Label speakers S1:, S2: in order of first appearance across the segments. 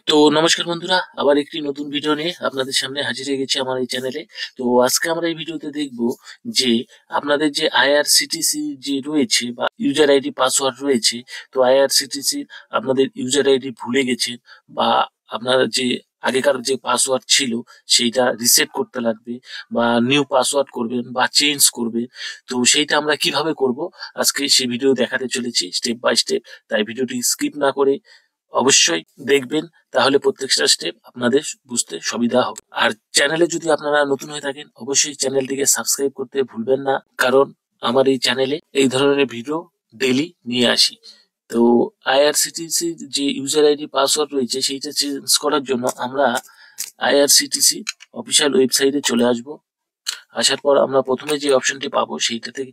S1: তো নমস্কার বন্ধুরা, আবার একটি নতুন ভিডিও নিয়ে আপনাদের সামনে হাজির হয়ে গেছি আমার এই চ্যানেলে। তো আজকে আমরা এই ভিডিওতে দেখব যে আপনাদের যে আইআরসিটিসি যে রয়েছে বা ইউজার আইডি পাসওয়ার্ড রয়েছে, তো আইআরসিটিসি আপনাদের ইউজার আইডি ভুলে গেছেন বা আপনার যে আগেকার যে পাসওয়ার্ড ছিল সেইটা রিসেট করতে লাগবে বা নিউ পাসওয়ার্ড করবেন বা চেঞ্জ করবে। তো সেইটা আমরা কিভাবে করব আজকে সেই ভিডিও দেখাতে চলেছি স্টেপ বাই স্টেপ। তাই ভিডিওটি স্কিপ না করে অবশ্যই দেখবেন, তাহলে প্রত্যেকটা স্টেপ আপনাদের বুঝতে সুবিধা হবে। আর চ্যানেলে যদি আপনারা নতুন হয়ে থাকেন অবশ্যই চ্যানেলটিকে সাবস্ক্রাইব করতে ভুলবেন না, কারণ আমার এই চ্যানেলে এই ধরনের ভিডিও ডেইলি নিয়ে আসি। তো আইআরসিটিসি যে ইউজার আইডি পাসওয়ার্ড রয়েছে সেইটা চেঞ্জ করার জন্য আমরা আইআরসিটিসি অফিসিয়াল ওয়েবসাইটে চলে আসব। আসার পর আমরা প্রথমে যে অপশনটি পাবো সেইটা থেকে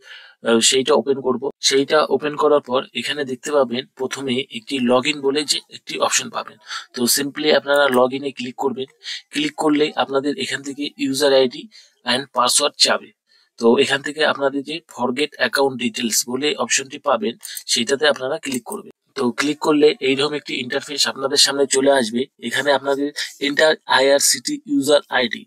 S1: সেইটা ওপেন করব। সেইটা ওপেন করার পর এখানে দেখতে পাবেন প্রথমে একটি লগ ইন বলে যে একটি অপশন পাবেন। তো সিম্পলি আপনারা লগ ইনে ক্লিক করবেন। ক্লিক করলে আপনাদের এখান থেকে ইউজার আইডি অ্যান্ড পাসওয়ার্ড চাবে। তো এখান থেকে আপনাদের যে ফরগেট অ্যাকাউন্ট ডিটেলস বলে অপশনটি পাবেন সেইটাতে আপনারা ক্লিক করবেন। তো ক্লিক করলে এইরকম একটি ইন্টারফেস আপনাদের সামনে চলে আসবে। এখানে আপনাদের এন্টার আইআরসিটি ইউজার আইডি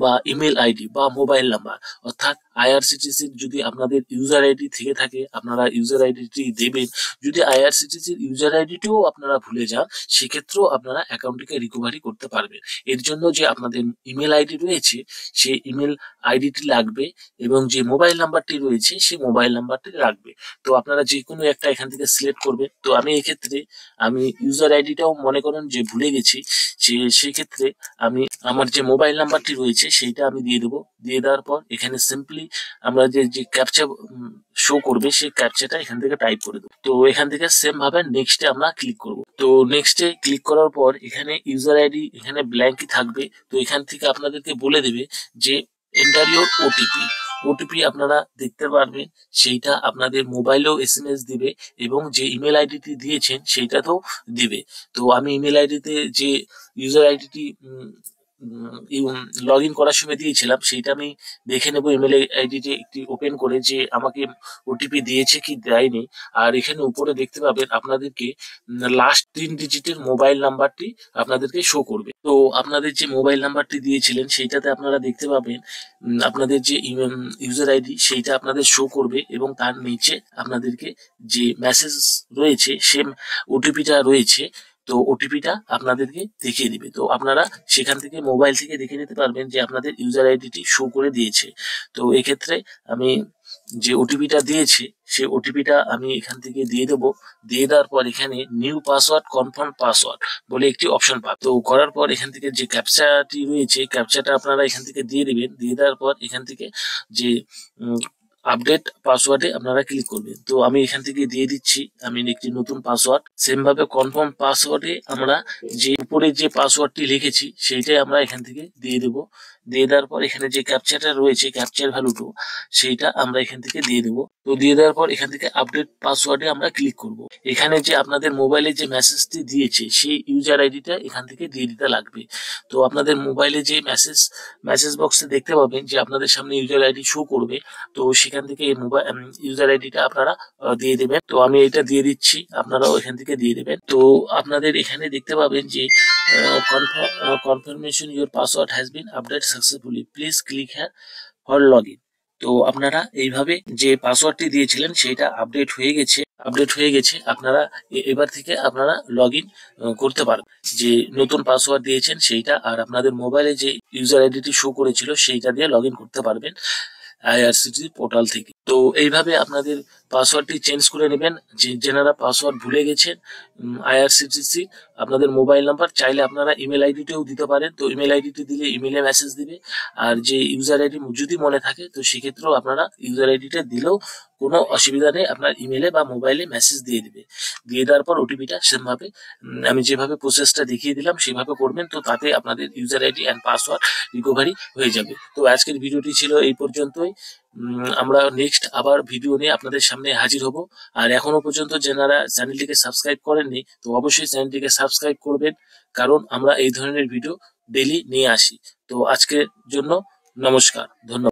S1: বা ইমেল আইডি বা মোবাইল নাম্বার, অর্থাৎ আইআরসিটিসির যদি আপনাদের ইউজার আইডি থেকে থাকে আপনারা ইউজার আইডিটি দেবেন। যদি আইআরসিটিসির ইউজার আইডিটিও আপনারা ভুলে যান সেক্ষেত্রেও আপনারা অ্যাকাউন্টটিকে রিকভারি করতে পারবেন। এর জন্য যে আপনাদের ইমেল আইডি রয়েছে সেই ইমেল আইডিটি লাগবে এবং যে মোবাইল নাম্বারটি রয়েছে সেই মোবাইল নাম্বারটি লাগবে। তো আপনারা যে কোনো একটা এখান থেকে সিলেক্ট করবেন। তো আমি এক্ষেত্রে আমি ইউজার আইডিটাও মনে করেন যে ভুলে গেছি, সেক্ষেত্রে আমি আমার যে মোবাইল নাম্বারটি রয়েছে সেইটা আমি দিয়ে দেবো। দিয়ে দেওয়ার পর এখানে সিম্পলি আমরা যে যে ক্যাপচা শো করবে সেই ক্যাপচাটা এখান থেকে টাইপ করে দেবো। তো এখান থেকে সেম ভাবে নেক্সটে আমরা ক্লিক করব। তো নেক্সটে ক্লিক করার পর এখানে ইউজার আইডি এখানে ব্ল্যাঙ্কই থাকবে। তো এখান থেকে আপনাদেরকে বলে দেবে যে এন্টার ইউর ওটিপি। ওটিপি আপনারা দেখতে পারবেন, সেইটা আপনাদের মোবাইলেও এসএমএস দিবে এবং যে ইমেল আইডিটি দিয়েছেন সেইটাতেও দিবে। তো আমি ইমেল আইডিতে যে ইউজার আইডিটি লগ ইন করার সময় দিয়েছিলাম সেইটা আমি দেখে নেবো ইমেল আইডিটি একটি ওপেন করে যে আমাকে ওটিপি দিয়েছে কি দেয়নি। আর এখানে উপরে দেখতে পাবেন আপনাদেরকে লাস্ট 3 ডিজিটের মোবাইল নাম্বারটি আপনাদেরকে শো করবে। তো আপনাদের যে মোবাইল নাম্বারটি দিয়েছিলেন সেইটাতে আপনারা দেখতে পাবেন আপনাদের যে ইউজার আইডি সেইটা আপনাদের শো করবে এবং তার নিচে আপনাদেরকে যে মেসেজ রয়েছে সে ওটিপিটা রয়েছে। তো ওটিপিটা আপনাদেরকে দেখিয়ে দিবে। তো আপনারা সেখান থেকে মোবাইল থেকে দেখে নিতে পারবেন যে আপনাদের ইউজার আইডিটি শো করে দিয়েছে। তো এক্ষেত্রে আমি যে ওটিপিটা দিয়েছে সেই ওটিপিটা আমি এখান থেকে দিয়ে দেবো। দিয়ে দেওয়ার পর এখানে নিউ পাসওয়ার্ড কনফার্ম পাসওয়ার্ড বলে একটি অপশন পাবে। তো করার পর এখান থেকে যে ক্যাপচাটি রয়েছে ক্যাপচাটা আপনারা এখান থেকে দিয়ে দিবেন। দিয়ে দেওয়ার পর এখান থেকে যে আপডেট পাসওয়ার্ডে আপনারা ক্লিক করবেন। তো আমি এখান থেকে দিয়ে দিচ্ছি আমি একটি নতুন পাসওয়ার্ড। সেম ভাবে কনফার্ম পাসওয়ার্ডে আমরা যে উপরে যে পাসওয়ার্ডটি লিখেছি সেইটাই আমরা এখান থেকে দিয়ে দেবো। দিয়ে দেওয়ার পর এখানে যে ক্যাপচাটা রয়েছে ক্যাপচার ভ্যালুটো সেইটা আমরা এখান থেকে দিয়ে দেবো। তো দিয়ে দেওয়ার পর এখান থেকে আপডেট পাসওয়ার্ডে আমরা ক্লিক করব। এখানে যে আপনাদের মোবাইলে যে মেসেজটি দিয়েছে সেই ইউজার আইডিটা এখান থেকে দিয়ে দিতে লাগবে। তো আপনাদের মোবাইলে যে মেসেজ বক্সে দেখতে পাবেন যে আপনাদের সামনে ইউজার আইডি শো করবে। তো সেখান থেকে এই মোবাইল ইউজার আইডিটা আপনারা দিয়ে দেবেন। তো আমি এটা দিয়ে দিচ্ছি, আপনারাও এখান থেকে দিয়ে দেবেন। তো আপনাদের এখানে দেখতে পাবেন যে confirmation your password has been update successfully, please click হ্যার ফর লগ ইন। তো আপনারা এইভাবে যে পাসওয়ার্ডটি দিয়েছিলেন সেইটা আপডেট হয়ে গেছে। আপনারা এবার থেকে আপনারা লগ ইন করতে পারবেন। যে নতুন পাসওয়ার্ড দিয়েছেন সেইটা আর আপনাদের মোবাইলে যে ইউজার আইডিটি শো করেছিল সেইটা দিয়ে লগ ইন করতে পারবেন আইআরসিটি পোর্টাল থেকে। তো এইভাবে আপনাদের পাসওয়ার্ডটি চেঞ্জ করে নেবেন। যেনারা পাসওয়ার্ড ভুলে গেছেন আইআরসিটিসি আপনাদের মোবাইল নাম্বার চাইলে আপনারা ইমেল আইডিটিও দিতে পারেন। তো ইমেল আইডিটি দিলে ইমেলে মেসেজ দিবে। আর যে ইউজার আইডি যদি মনে থাকে তো সেক্ষেত্রেও আপনারা ইউজার আইডিটা দিলেও কোনো অসুবিধা নেই, আপনার ইমেলে বা মোবাইলে মেসেজ দিয়ে দিবে। দিয়ে দেওয়ার পর ওটিপিটা সেমভাবে আমি যেভাবে প্রসেসটা দেখিয়ে দিলাম সেভাবে করবেন। তো তাতে আপনাদের user ID and password recovery হয়ে যাবে। তো আজকের ভিডিওটি ছিল এই পর্যন্তই। আমরা নেক্সট আবার ভিডিও নিয়ে আপনাদের সামনে হাজির হব। আর এখনো পর্যন্ত যারা চ্যানেলটিকে সাবস্ক্রাইব করেননি তো অবশ্যই চ্যানেলটিকে সাবস্ক্রাইব করবেন, কারণ আমরা এই ধরনের ভিডিও ডেইলি নিয়ে আসি। তো আজকের জন্য নমস্কার, ধন্যবাদ।